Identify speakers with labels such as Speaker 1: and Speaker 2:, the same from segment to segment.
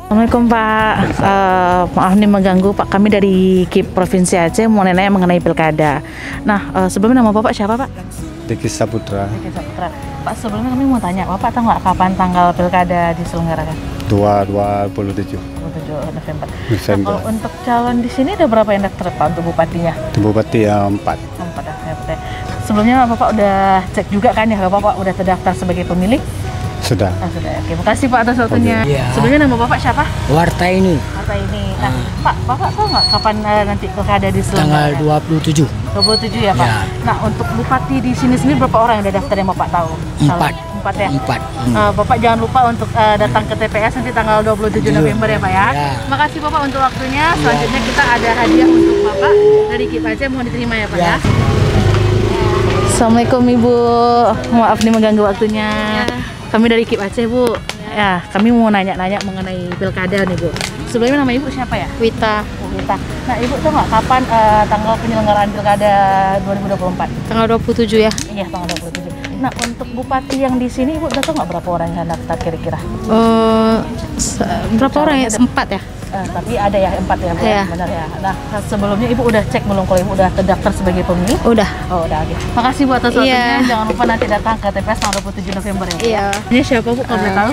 Speaker 1: Assalamualaikum Pak, maaf nih mengganggu Pak, kami dari KIP Provinsi Aceh mau nanya mengenai pilkada. Nah, sebelumnya nama Bapak siapa Pak?
Speaker 2: Deki Saputra.
Speaker 1: Deki Saputra. Pak, sebelumnya kami mau tanya, Bapak tahu nggak kapan tanggal pilkada diselenggarakan?
Speaker 2: 27
Speaker 1: November. Nah, kalau untuk calon di sini ada berapa yang daftar Pak untuk bupatinya?
Speaker 2: Bupati yang 4.
Speaker 1: 4 ya. Sebelumnya Bapak udah cek juga kan ya, Bapak udah terdaftar sebagai pemilih?
Speaker 2: Sudah.
Speaker 1: Sudah. Oke, makasih Pak atas waktunya.
Speaker 3: Ya.
Speaker 1: Sebelumnya nama Bapak siapa?
Speaker 3: Wartaini.
Speaker 1: Wartaini. Nah, Pak, Bapak tahu nggak kapan nanti pilkada diselenggarakan?
Speaker 3: Tanggal 27.
Speaker 1: 27 ya Pak.
Speaker 3: Ya.
Speaker 1: Nah, untuk bupati di sini berapa orang yang udah daftar yang Bapak tahu?
Speaker 3: 4.
Speaker 1: 4 ya.
Speaker 3: 4.
Speaker 1: Bapak jangan lupa untuk datang ke TPS nanti tanggal 27 November ya Pak ya.
Speaker 3: Ya.
Speaker 1: Makasih Bapak untuk waktunya. Selanjutnya kita ada hadiah untuk Bapak dari KIP Aceh, mohon diterima ya Pak ya. Assalamualaikum Ibu. Maaf nih mengganggu waktunya. Kami dari KIP Aceh Bu. Ya, kami mau nanya-nanya mengenai pilkada nih Bu. Sebelumnya nama Ibu siapa ya?
Speaker 4: Wita.
Speaker 1: Wita. Nah Ibu tahu nggak kapan tanggal penyelenggaraan pilkada 2024?
Speaker 4: Tanggal 27 ya?
Speaker 1: Iya, tanggal 27. Nah, untuk bupati yang di sini Ibu udah tahu nggak berapa orang yang daftar kira-kira?
Speaker 4: Berapa orang ya? 4 ya?
Speaker 1: Tapi ada ya 4 ya, Bu?
Speaker 4: Iya.
Speaker 1: Benar ya. Nah, sebelumnya Ibu udah cek belum kalau Ibu udah terdaftar sebagai pemilih?
Speaker 4: Udah.
Speaker 1: Oh, udah. Oke. Makasih Bu atas waktunya.
Speaker 4: Iya.
Speaker 1: Jangan lupa nanti datang ke TPS tanggal 27 November ya, Bu.
Speaker 4: Iya.
Speaker 1: Ini siapa Bu kalau boleh tahu?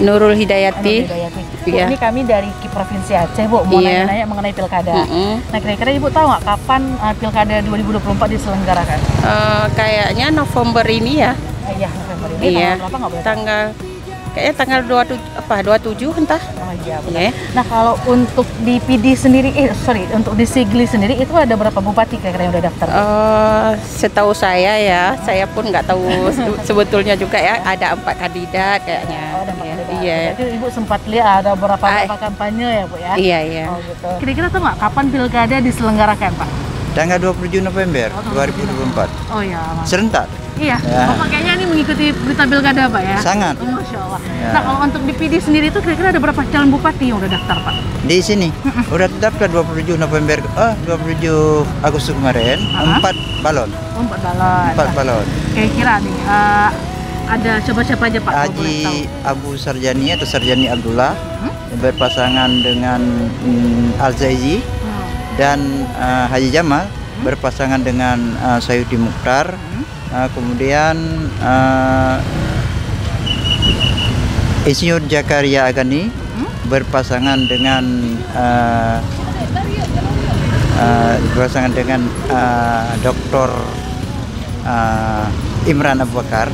Speaker 4: Nurul Hidayati.
Speaker 1: Bu,
Speaker 4: Iya.
Speaker 1: ini kami dari KIP Provinsi Aceh, Bu. Mau
Speaker 4: Iya.
Speaker 1: nanya-nanya mengenai pilkada. Nah, kira-kira Ibu tahu nggak kapan pilkada 2024 diselenggarakan?
Speaker 4: Kayaknya November ini ya.
Speaker 1: Iya, November ini.
Speaker 4: Iya.
Speaker 1: Tanggal berapa nggak boleh tahu?
Speaker 4: Kayaknya tanggal 27 entah.
Speaker 1: Oh iya, benar.
Speaker 4: Iya.
Speaker 1: Nah, kalau untuk di PD sendiri, untuk di Sigli sendiri itu ada berapa bupati kira-kira yang udah daftar?
Speaker 4: Setahu saya ya, saya pun nggak tahu sebetulnya juga ya, ada 4 kandidat kayaknya.
Speaker 1: Oh, ada 4 kandidat.
Speaker 4: Iya.
Speaker 1: Jadi Ibu sempat lihat ada beberapa kampanye ya Bu ya?
Speaker 4: Iya.
Speaker 1: Oh gitu. Kira-kira tahu nggak kapan pilkada diselenggarakan Pak?
Speaker 5: Tanggal 27 November 2024.
Speaker 1: Oh iya.
Speaker 5: Serentak.
Speaker 1: Iya,
Speaker 5: Ya.
Speaker 1: Bapak kayaknya ini mengikuti berita pilkada Pak ya?
Speaker 5: Sangat.
Speaker 1: Oh, Masya Allah.
Speaker 5: Ya.
Speaker 1: Nah, kalau untuk di PD sendiri itu kira-kira ada berapa calon bupati yang udah daftar Pak?
Speaker 5: Di sini udah terdaftar 27 November 27 Agustus kemarin 4 balon.
Speaker 1: Oh, 4 balon.
Speaker 5: 4 balon.
Speaker 1: Kira-kira nih ada coba-coba aja Pak? kalau boleh tahu.
Speaker 5: Haji Abu Sarjani atau Sarjani Abdullah berpasangan dengan Al-Zaizi dan Haji Jamal berpasangan dengan Sayuti Mukhtar. Kemudian Insinyur Jakaria Agani berpasangan dengan Dr. Imran Abu Bakar,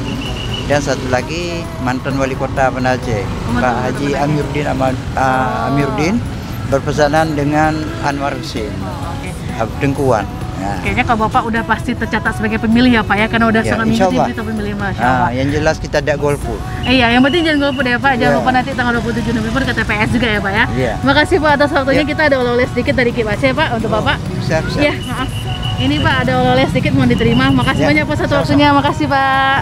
Speaker 5: dan satu lagi mantan wali kota Banda Aceh Pak Haji Amiruddin berpasangan dengan Anwar Husin Dengkuan. Nah.
Speaker 1: Kayaknya kalau Bapak udah pasti tercatat sebagai pemilih ya Pak ya, karena udah sangat mengikuti berita pemilih, Masya Allah.
Speaker 5: Yang jelas kita tidak golput.
Speaker 1: Iya, yang penting jangan golput ya Pak. Jangan lupa nanti tanggal 27 November ke TPS juga ya Pak ya.
Speaker 5: Iya.
Speaker 1: Terima kasih Pak atas waktunya. Kita ada oleh-oleh sedikit dari KIP Aceh Pak untuk Bapak.
Speaker 5: Siap.
Speaker 1: Iya, maaf. Ini Pak ada oleh-oleh sedikit, mohon diterima. Makasih banyak Pak atas waktunya. Makasih Pak.